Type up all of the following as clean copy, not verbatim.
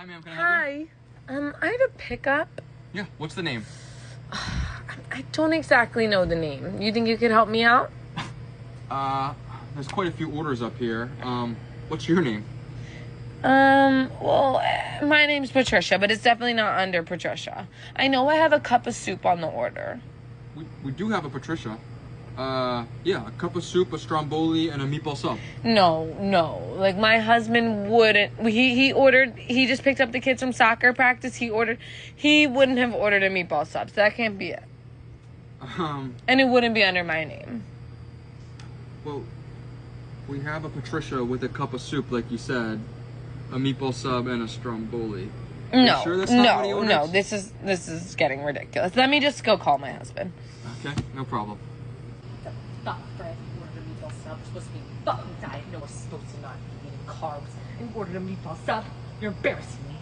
Hi, ma'am. Can I help you? Hi. I have a pickup. Yeah. What's the name? I don't exactly know the name. You think you could help me out? There's quite a few orders up here. What's your name? My name's Patricia, but it's definitely not under Patricia. I know I have a cup of soup on the order. We do have a Patricia. Yeah, a cup of soup, a stromboli, and a meatball sub. No. Like, my husband wouldn't. He just picked up the kids from soccer practice. He wouldn't have ordered a meatball sub, so that can't be it. And it wouldn't be under my name. Well, we have a Patricia with a cup of soup, like you said, a meatball sub, and a stromboli. No, sure that's not what he ordered? no. This is getting ridiculous. Let me just go call my husband. Okay, no problem. Stop, Fred. You ordered a meatball sub. We're supposed to be fucking diet. No, we're supposed to not be eating carbs. And ordered a meatball sub. You're embarrassing me.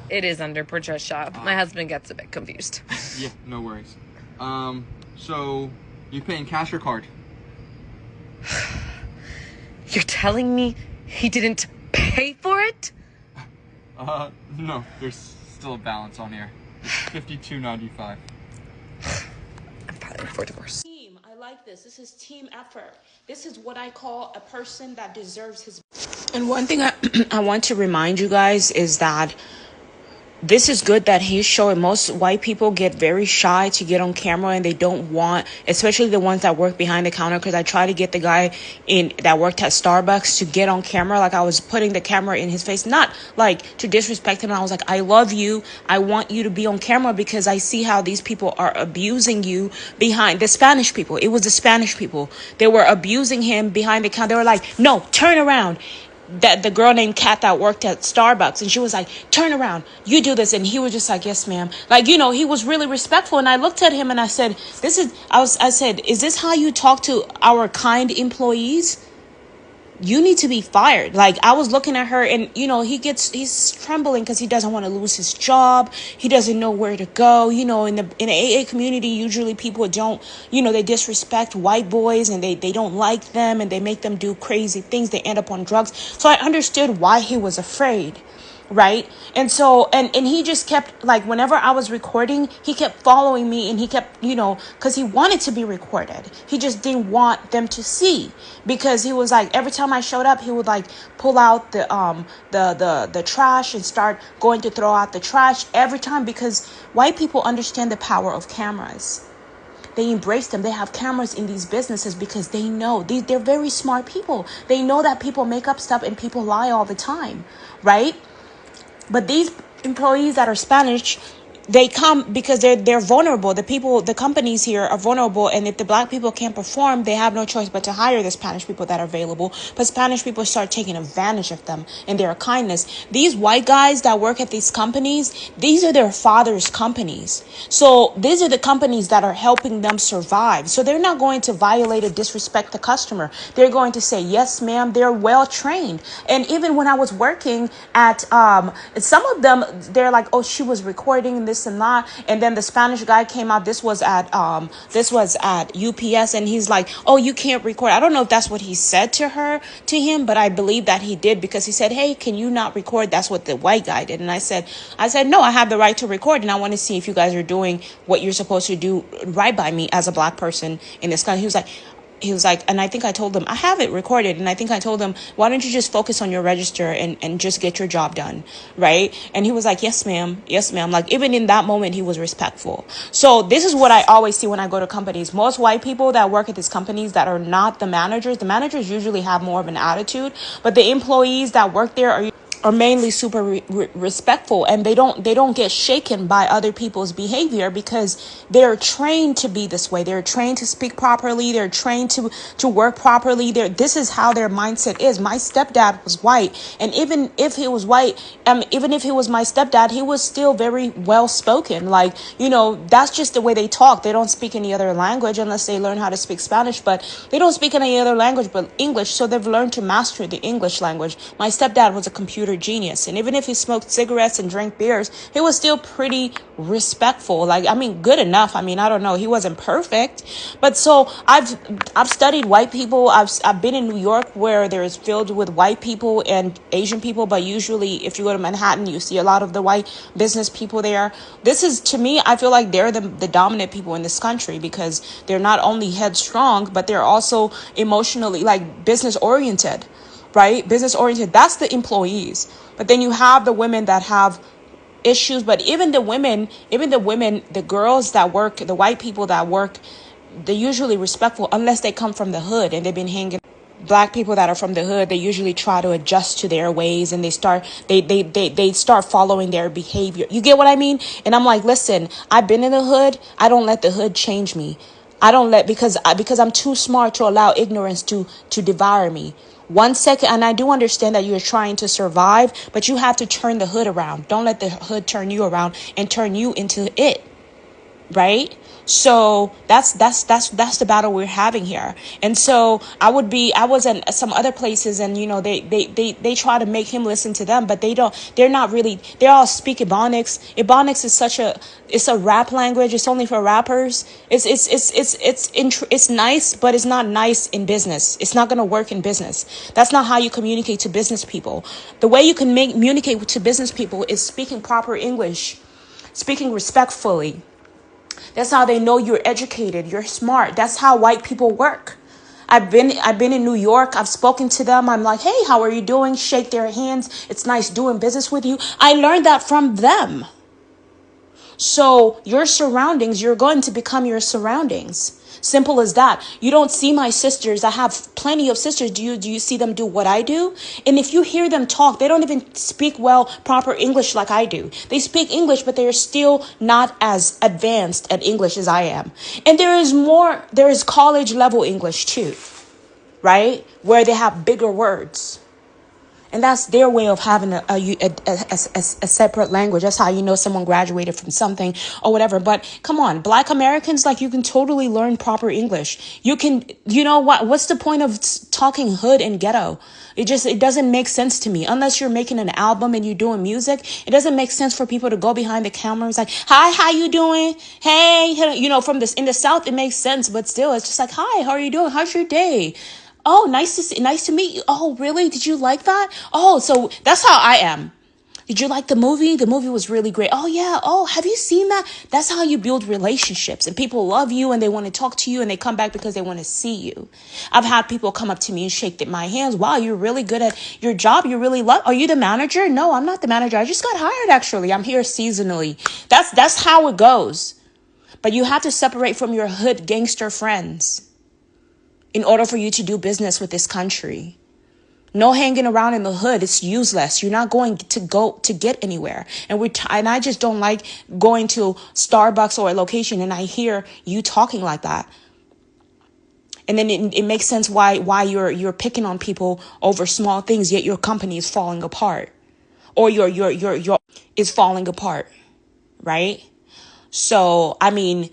It is under Patricia. My husband gets a bit confused. Yeah, no worries. So you paying cash or card? You're telling me he didn't pay for it? No. There's still a balance on here. It's $52.95. I'm filing for divorce. Team, I like this. This is team effort. This is what I call a person that deserves his. And one thing I want to remind you guys is that this is good that he's showing. Most white people get very shy to get on camera, and they don't want, especially the ones that work behind the counter, because I tried to get the guy that worked at Starbucks to get on camera. Like, I was putting the camera in his face, not like to disrespect him. And I was like, I love you. I want you to be on camera because I see how these people are abusing you behind the Spanish people. It was the Spanish people. They were abusing him behind the counter. They were like, no, turn around. That the girl named Kat that worked at Starbucks, and she was like, turn around, you do this. And he was just like, yes, ma'am. Like, he was really respectful. And I looked at him and I said, I said, is this how you talk to our kind employees? You need to be fired. Like, I was looking at her, and he's trembling because he doesn't want to lose his job. He doesn't know where to go. In the AA community, usually people don't, they disrespect white boys, and they don't like them, and they make them do crazy things. They end up on drugs. So I understood why he was afraid. Right. And so, and he just kept, like, whenever I was recording, he kept following me, and he kept, because he wanted to be recorded. He just didn't want them to see, because he was like, every time I showed up, he would like pull out the trash and start going to throw out the trash every time, because white people understand the power of cameras. They embrace them. They have cameras in these businesses because they know they're very smart people. They know that people make up stuff and people lie all the time. Right. But these employees that are Spanish, they come because they're vulnerable. The companies here are vulnerable. And if the black people can't perform, they have no choice but to hire the Spanish people that are available. But Spanish people start taking advantage of them and their kindness. These white guys that work at these companies, these are their father's companies. So these are the companies that are helping them survive. So they're not going to violate or disrespect the customer. They're going to say, yes, ma'am, they're well trained. And even when I was working at some of them, they're like, oh, she was recording this and that. And then the Spanish guy came out. This was at UPS, and he's like, oh, you can't record. I don't know if that's what he said to him, but I believe that he did, because he said, hey, can you not record? That's what the white guy did. And I said, no, I have the right to record, and I want to see if you guys are doing what you're supposed to do right by me as a black person in this country. He was like, and I think I told him, I have it recorded. And I think I told him, why don't you just focus on your register and just get your job done. Right. And he was like, yes, ma'am. Yes, ma'am. Like, even in that moment, he was respectful. So this is what I always see when I go to companies. Most white people that work at these companies that are not the managers usually have more of an attitude. But the employees that work there are mainly super respectful, and they don't get shaken by other people's behavior, because they're trained to be this way. They're trained to speak properly. They're trained to work properly. This is how their mindset is. My stepdad was white, and even if he was white, even if he was my stepdad, he was still very well spoken. Like, that's just the way they talk. They don't speak any other language unless they learn how to speak Spanish, but they don't speak any other language but English. So they've learned to master the English language. My stepdad was a computer genius. And even if he smoked cigarettes and drank beers, he was still pretty respectful. Like, I mean, good enough. I mean, I don't know. He wasn't perfect. But so I've studied white people. I've been in New York where there is filled with white people and Asian people. But usually if you go to Manhattan, you see a lot of the white business people there. This is, to me, I feel like they're the dominant people in this country because they're not only headstrong, but they're also emotionally, like, business oriented, right? Business oriented. That's the employees. But then you have the women that have issues. But even the women, the girls that work, the white people that work, they're usually respectful unless they come from the hood and they've been hanging. Black people that are from the hood, they usually try to adjust to their ways and they start following their behavior. You get what I mean? And I'm like, listen, I've been in the hood. I don't let the hood change me. I don't let, because I'm too smart to allow ignorance to devour me. 1 second, and I do understand that you're trying to survive, but you have to turn the hood around. Don't let the hood turn you around and turn you into it. Right? So that's the battle we're having here. And so I was in some other places and, you know, they try to make him listen to them, but they all speak Ebonics. Ebonics is it's a rap language. It's only for rappers. It's nice, but it's not nice in business. It's not going to work in business. That's not how you communicate to business people. The way you can communicate to business people is speaking proper English, speaking respectfully. That's how they know you're educated, you're smart. That's how white people work. I've been in New York. I've spoken to them. I'm like, hey, how are you doing? Shake their hands. It's nice doing business with you. I learned that from them. So your surroundings, you're going to become your surroundings. Simple as that. You don't see my sisters. I have plenty of sisters. Do you see them do what I do? And if you hear them talk, they don't even speak proper English like I do. They speak English, but they're still not as advanced at English as I am. And there is college level English too, right? Where they have bigger words. And that's their way of having a separate language. That's how you know someone graduated from something or whatever. But come on, Black Americans, like, you can totally learn proper English. You know what's the point of talking hood and ghetto? It doesn't make sense to me. Unless you're making an album and you're doing music, it doesn't make sense for people to go behind the camera and say, hi, how you doing? Hey, you know, in the South, it makes sense. But still, it's just like, hi, how are you doing? How's your day? Oh, nice to meet you. Oh, really? Did you like that? Oh, so that's how I am. Did you like the movie? The movie was really great. Oh, yeah. Oh, have you seen that? That's how you build relationships. And people love you and they want to talk to you and they come back because they want to see you. I've had people come up to me and shake my hands. Wow, you're really good at your job. You really love. Are you the manager? No, I'm not the manager. I just got hired, actually. I'm here seasonally. That's how it goes. But you have to separate from your hood gangster friends in order for you to do business with this country. No hanging around in the hood. It's useless. You're not going to get anywhere. And I just don't like going to Starbucks or a location and I hear you talking like that. And then it makes sense why you're picking on people over small things, yet your company is falling apart. Or your is falling apart. Right? So, I mean,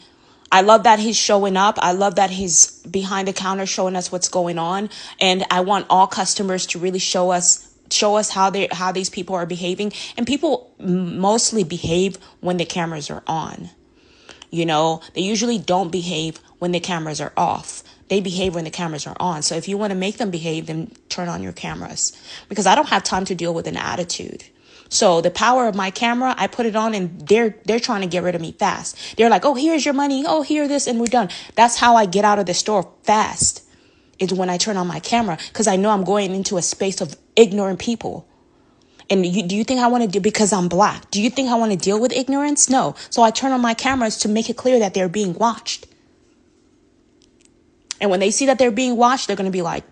I love that he's showing up. I love that he's behind the counter showing us what's going on. And I want all customers to really show us how these people are behaving. And people mostly behave when the cameras are on. You know, they usually don't behave when the cameras are off. They behave when the cameras are on. So if you want to make them behave, then turn on your cameras. Because I don't have time to deal with an attitude. So the power of my camera, I put it on and they're trying to get rid of me fast. They're like, oh, here's your money. Oh, here this, and we're done. That's how I get out of the store fast, is when I turn on my camera, because I know I'm going into a space of ignorant people. And do you think I want to do, because I'm Black, do you think I want to deal with ignorance? No. So I turn on my cameras to make it clear that they're being watched. And when they see that they're being watched, they're going to be like,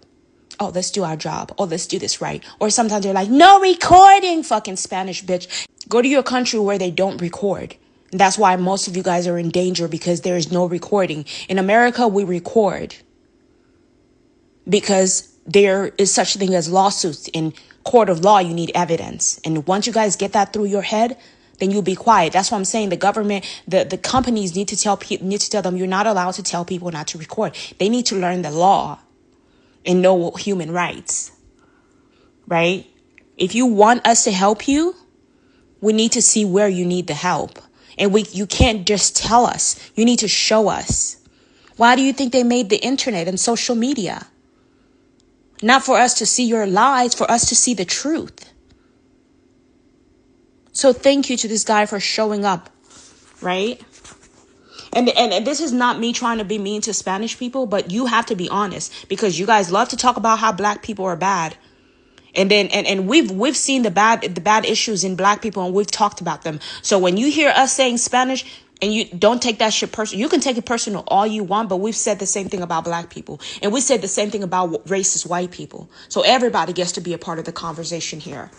oh, let's do our job. Oh, let's do this right. Or sometimes they're like, no recording, fucking Spanish bitch. Go to your country where they don't record. And that's why most of you guys are in danger, because there is no recording. In America, we record because there is such a thing as lawsuits. In court of law, you need evidence. And once you guys get that through your head, then you'll be quiet. That's what I'm saying. The government, the companies need to tell them you're not allowed to tell people not to record. They need to learn the law and know human rights, right? If you want us to help you, we need to see where you need the help. And you can't just tell us. You need to show us. Why do you think they made the internet and social media? Not for us to see your lies, for us to see the truth. So thank you to this guy for showing up, right? And this is not me trying to be mean to Spanish people, but you have to be honest, because you guys love to talk about how black people are bad. And then and we've seen the bad issues in black people, and we've talked about them. So when you hear us saying Spanish, and you don't take that shit personal, you can take it personal all you want, but we've said the same thing about black people, and we said the same thing about racist white people. So everybody gets to be a part of the conversation here.